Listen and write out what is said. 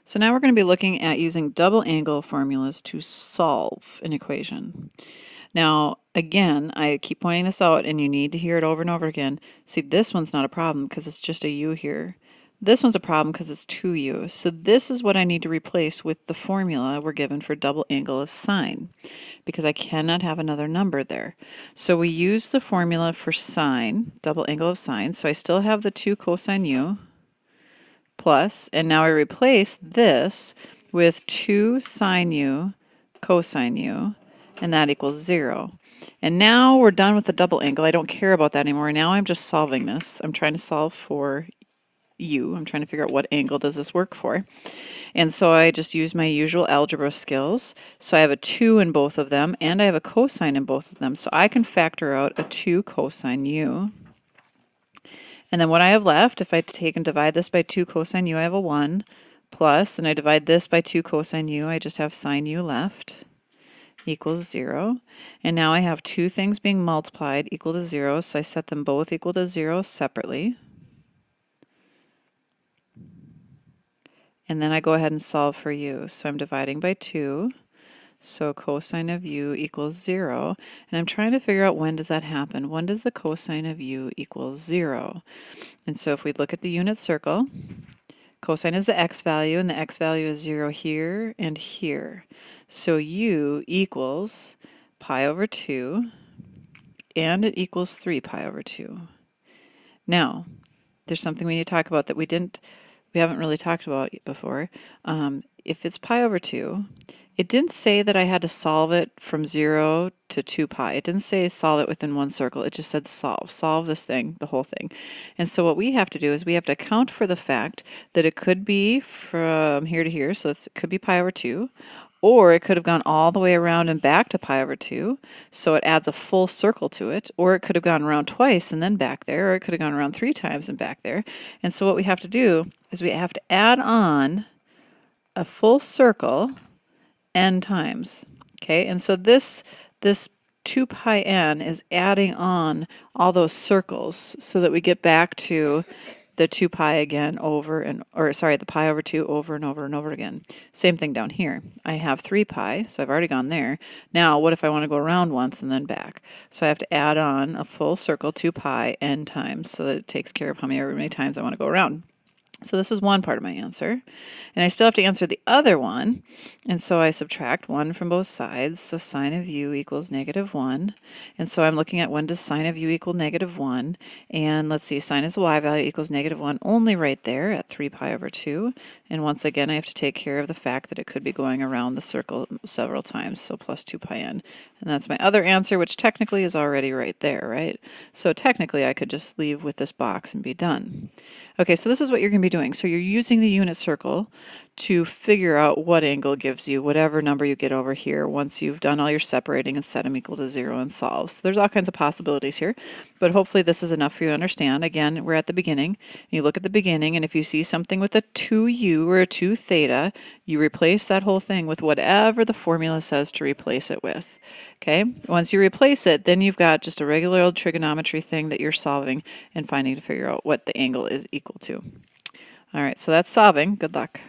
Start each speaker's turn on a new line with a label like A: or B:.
A: So now we're going to be looking at using double angle formulas to solve an equation. Now, again, I keep pointing this out and you need to hear it over and over again. See, this one's not a problem because it's just a u here. This one's a problem because it's 2u. So this is what I need to replace with the formula we're given for double angle of sine, because I cannot have another number there. So we use the formula for sine, double angle of sine. So I still have the 2 cosine u plus, and now I replace this with 2 sine u cosine u, and that equals 0. And now we're done with the double angle. I don't care about that anymore. Now I'm just solving this. I'm trying to solve for u. I'm trying to figure out what angle does this work for. And so I just use my usual algebra skills. So I have a 2 in both of them, and I have a cosine in both of them. So I can factor out a 2 cosine u. And then what I have left, if I take and divide this by 2 cosine u, I have a 1 plus, and I divide this by 2 cosine u, I just have sine u left, equals 0. And now I have two things being multiplied equal to 0, so I set them both equal to 0 separately. And then I go ahead and solve for u. So I'm dividing by 2. So cosine of u equals 0. And I'm trying to figure out, when does that happen? When does the cosine of u equal 0? And so if we look at the unit circle, cosine is the x value, and the x value is 0 here and here. So u equals pi over 2, and it equals 3 pi over 2. Now, there's something we need to talk about that we haven't really talked about before. If it's pi over 2, it didn't say that I had to solve it from 0 to 2 pi. It didn't say solve it within one circle. It just said solve this thing, the whole thing. And so what we have to do is we have to account for the fact that it could be from here to here, so it could be pi over 2, or it could have gone all the way around and back to pi over 2, so it adds a full circle to it, or it could have gone around twice and then back there, or it could have gone around 3 times and back there. And so what we have to do is we have to add on a full circle n times. Okay, and so this 2 pi n is adding on all those circles so that we get back to the 2 pi again the pi over 2 over and over and over again. Same thing down here. I have 3 pi, so I've already gone there. Now, what if I want to go around once and then back? So I have to add on a full circle 2 pi n times, so that it takes care of how many times I want to go around. So this is one part of my answer. And I still have to answer the other one. And so I subtract 1 from both sides. So sine of u equals -1. And so I'm looking at, when does sine of u equal -1? And let's see, sine is the y value equals -1 only right there at 3 pi over 2. And once again, I have to take care of the fact that it could be going around the circle several times. So plus 2 pi n. And that's my other answer, which technically is already right there, right? So technically I could just leave with this box and be done. Okay, so this is what you're going to be doing. So you're using the unit circle to figure out what angle gives you whatever number you get over here once you've done all your separating and set them equal to 0 and solve. So there's all kinds of possibilities here, but hopefully this is enough for you to understand. Again, we're at the beginning. You look at the beginning, and if you see something with a 2u or a 2 theta, you replace that whole thing with whatever the formula says to replace it with. Okay, once you replace it, then you've got just a regular old trigonometry thing that you're solving and finding to figure out what the angle is equal to. All right, so that's solving. Good luck.